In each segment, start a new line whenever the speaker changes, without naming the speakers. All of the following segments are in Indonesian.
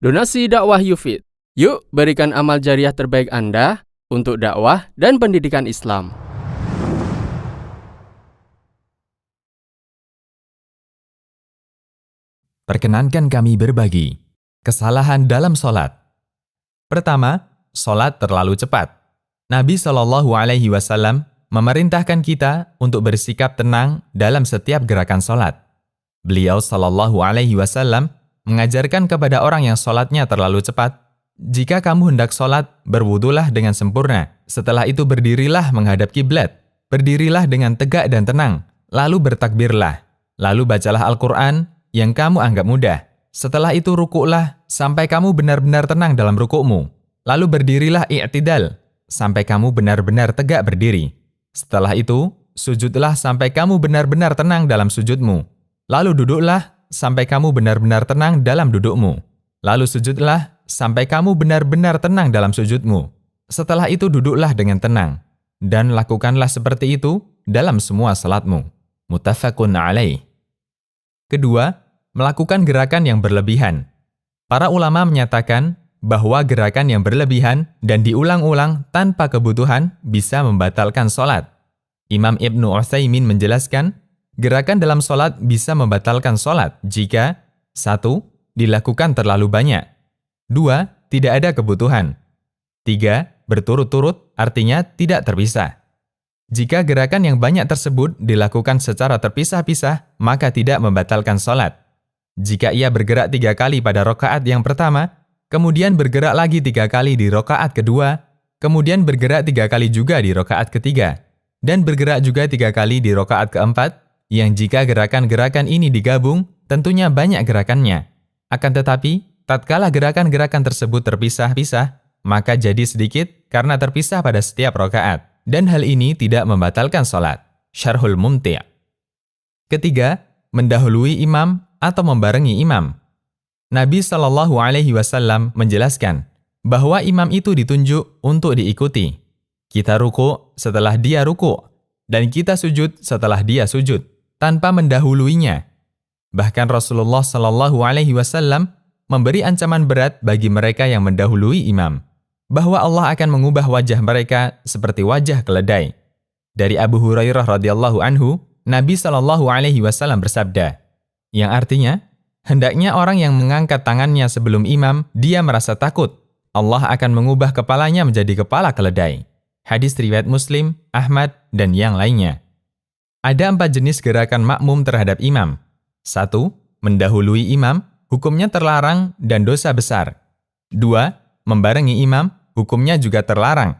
Donasi dakwah Yufid. Yuk berikan amal jariah terbaik Anda untuk dakwah dan pendidikan Islam.
Perkenankan kami berbagi kesalahan dalam sholat. Pertama, sholat terlalu cepat. Nabi Shallallahu Alaihi Wasallam memerintahkan kita untuk bersikap tenang dalam setiap gerakan sholat. Beliau Shallallahu Alaihi Wasallam mengajarkan kepada orang yang sholatnya terlalu cepat, jika kamu hendak sholat, berwudulah dengan sempurna. Setelah itu berdirilah menghadap kiblat. Berdirilah dengan tegak dan tenang. Lalu bertakbirlah. Lalu bacalah Al-Quran yang kamu anggap mudah. Setelah itu rukuklah sampai kamu benar-benar tenang dalam rukukmu. Lalu berdirilah i'tidal sampai kamu benar-benar tegak berdiri. Setelah itu, sujudlah sampai kamu benar-benar tenang dalam sujudmu. Lalu duduklah sampai kamu benar-benar tenang dalam dudukmu. Lalu sujudlah sampai kamu benar-benar tenang dalam sujudmu. Setelah itu duduklah dengan tenang. Dan lakukanlah seperti itu dalam semua salatmu. Muttafaqun alaih. Kedua, melakukan gerakan yang berlebihan. Para ulama menyatakan bahwa gerakan yang berlebihan dan diulang-ulang tanpa kebutuhan bisa membatalkan sholat. Imam Ibnu Utsaimin menjelaskan, gerakan dalam sholat bisa membatalkan sholat jika 1. Dilakukan terlalu banyak. 2. Tidak ada kebutuhan. 3. Berturut-turut artinya tidak terpisah. Jika gerakan yang banyak tersebut dilakukan secara terpisah-pisah, maka tidak membatalkan sholat. Jika ia bergerak 3 kali pada rakaat yang pertama, kemudian bergerak lagi 3 kali di rakaat kedua, kemudian bergerak 3 kali juga di rakaat ketiga, dan bergerak juga 3 kali di rakaat keempat, yang jika gerakan-gerakan ini digabung, tentunya banyak gerakannya. Akan tetapi, tatkala gerakan-gerakan tersebut terpisah-pisah, maka jadi sedikit karena terpisah pada setiap rakaat, dan hal ini tidak membatalkan sholat. Syarhul Mumti'. Ketiga, mendahului imam atau membarengi imam. Nabi Shallallahu Alaihi Wasallam menjelaskan bahwa imam itu ditunjuk untuk diikuti. Kita ruku setelah dia ruku, dan kita sujud setelah dia sujud, tanpa mendahuluinya. Bahkan Rasulullah Shallallahu Alaihi Wasallam memberi ancaman berat bagi mereka yang mendahului imam, bahwa Allah akan mengubah wajah mereka seperti wajah keledai. Dari Abu Hurairah radhiyallahu anhu, Nabi Shallallahu Alaihi Wasallam bersabda, yang artinya, hendaknya orang yang mengangkat tangannya sebelum imam, dia merasa takut. Allah akan mengubah kepalanya menjadi kepala keledai. Hadis riwayat Muslim, Ahmad, dan yang lainnya. Ada 4 jenis gerakan makmum terhadap imam. 1. Mendahului imam, hukumnya terlarang dan dosa besar. 2. Membarengi imam, hukumnya juga terlarang.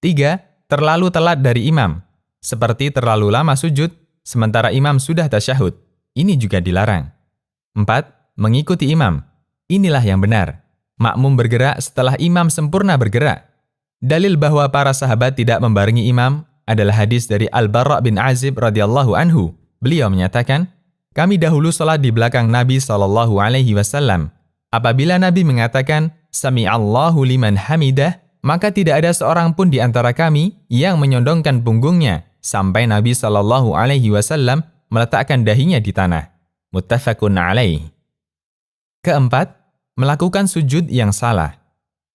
3. Terlalu telat dari imam, seperti terlalu lama sujud, sementara imam sudah tasyahud. Ini juga dilarang. 4. Mengikuti imam. Inilah yang benar. Makmum bergerak setelah imam sempurna bergerak. Dalil bahwa para sahabat tidak membarengi imam adalah hadis dari Al-Bara' bin Azib radhiyallahu anhu. Beliau menyatakan, kami dahulu salat di belakang Nabi Shallallahu Alaihi Wasallam. Apabila Nabi mengatakan, Sami'allahu liman hamidah, maka tidak ada seorang pun di antara kami yang menyondongkan punggungnya sampai Nabi Shallallahu Alaihi Wasallam meletakkan dahinya di tanah. Muttafaqun alaih. Keempat, melakukan sujud yang salah.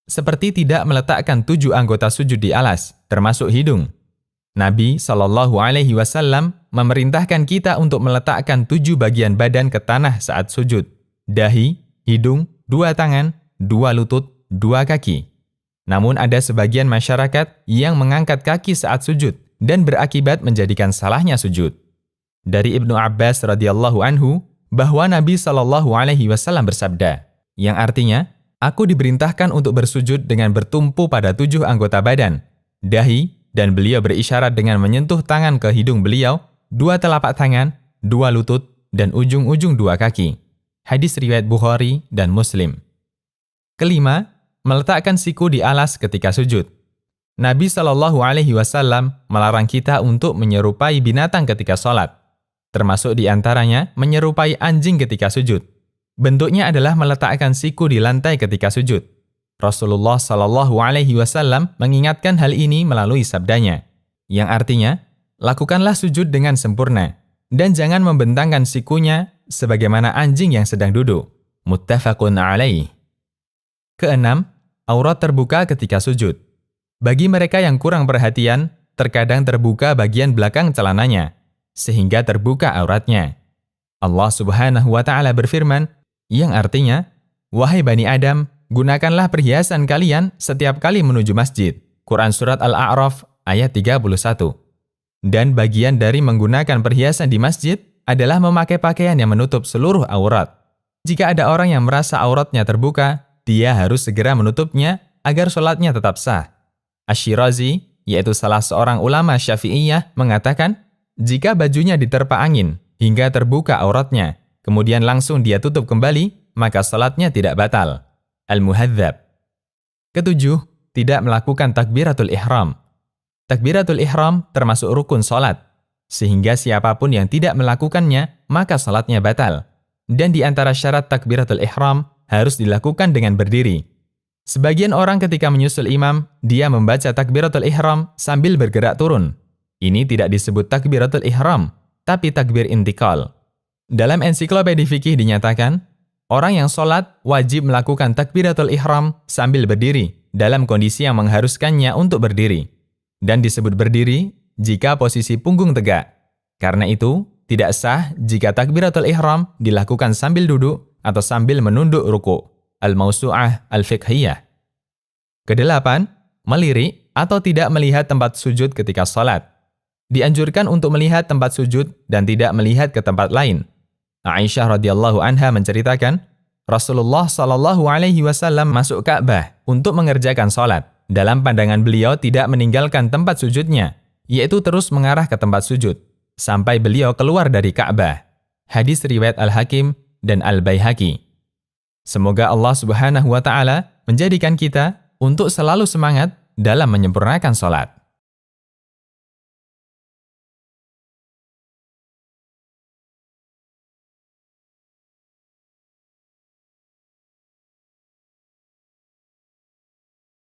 Seperti tidak meletakkan 7 anggota sujud di alas, termasuk hidung. Nabi Shallallahu Alaihi Wasallam memerintahkan kita untuk meletakkan 7 bagian badan ke tanah saat sujud. Dahi, hidung, 2 tangan, 2 lutut, 2 kaki. Namun ada sebagian masyarakat yang mengangkat kaki saat sujud dan berakibat menjadikan salahnya sujud. Dari Ibnu Abbas radhiyallahu anhu bahwa Nabi Shallallahu Alaihi Wasallam bersabda, yang artinya, aku diperintahkan untuk bersujud dengan bertumpu pada 7 anggota badan, dahi, dan beliau berisyarat dengan menyentuh tangan ke hidung beliau, 2 telapak tangan, 2 lutut, dan ujung-ujung 2 kaki. Hadis riwayat Bukhari dan Muslim. Kelima, meletakkan siku di alas ketika sujud. Nabi Shallallahu Alaihi Wasallam melarang kita untuk menyerupai binatang ketika sholat, termasuk di antaranya menyerupai anjing ketika sujud. Bentuknya adalah meletakkan siku di lantai ketika sujud. Rasulullah Shallallahu Alaihi Wasallam mengingatkan hal ini melalui sabdanya, yang artinya, lakukanlah sujud dengan sempurna, dan jangan membentangkan sikunya sebagaimana anjing yang sedang duduk. Muttafaqun alaih. Keenam, aurat terbuka ketika sujud. Bagi mereka yang kurang perhatian, terkadang terbuka bagian belakang celananya, sehingga terbuka auratnya. Allah Subhanahu wa Ta'ala berfirman, yang artinya, "Wahai Bani Adam, gunakanlah perhiasan kalian setiap kali menuju masjid." Quran Surat Al-A'raf ayat 31. Dan bagian dari menggunakan perhiasan di masjid adalah memakai pakaian yang menutup seluruh aurat. Jika ada orang yang merasa auratnya terbuka, dia harus segera menutupnya agar sholatnya tetap sah. Asy-Syirazi, yaitu salah seorang ulama Syafi'iyah, mengatakan, jika bajunya diterpa angin hingga terbuka auratnya, kemudian langsung dia tutup kembali, maka sholatnya tidak batal. Al-Muhadzab. Ketujuh, tidak melakukan takbiratul ihram. Takbiratul ihram termasuk rukun sholat, sehingga siapapun yang tidak melakukannya, maka sholatnya batal. Dan di antara syarat takbiratul ihram harus dilakukan dengan berdiri. Sebagian orang ketika menyusul imam, dia membaca takbiratul ihram sambil bergerak turun. Ini tidak disebut takbiratul ihram, tapi takbir intikal. Dalam ensiklopedia fikih dinyatakan, orang yang sholat wajib melakukan takbiratul ihram sambil berdiri dalam kondisi yang mengharuskannya untuk berdiri. Dan disebut berdiri jika posisi punggung tegak. Karena itu, tidak sah jika takbiratul ihram dilakukan sambil duduk atau sambil menunduk ruku'. Al-Mawsu'ah Al-Fiqhiyah. Kedelapan, melirik atau tidak melihat tempat sujud ketika sholat. Dianjurkan untuk melihat tempat sujud dan tidak melihat ke tempat lain. Aisyah radhiyallahu anha menceritakan, Rasulullah shallallahu alaihi wasallam masuk Ka'bah untuk mengerjakan sholat. Dalam pandangan beliau tidak meninggalkan tempat sujudnya, yaitu terus mengarah ke tempat sujud, sampai beliau keluar dari Ka'bah. Hadis riwayat Al-Hakim dan Al-Baihaqi. Semoga Allah Subhanahu wa Ta'ala menjadikan kita untuk selalu semangat dalam menyempurnakan sholat.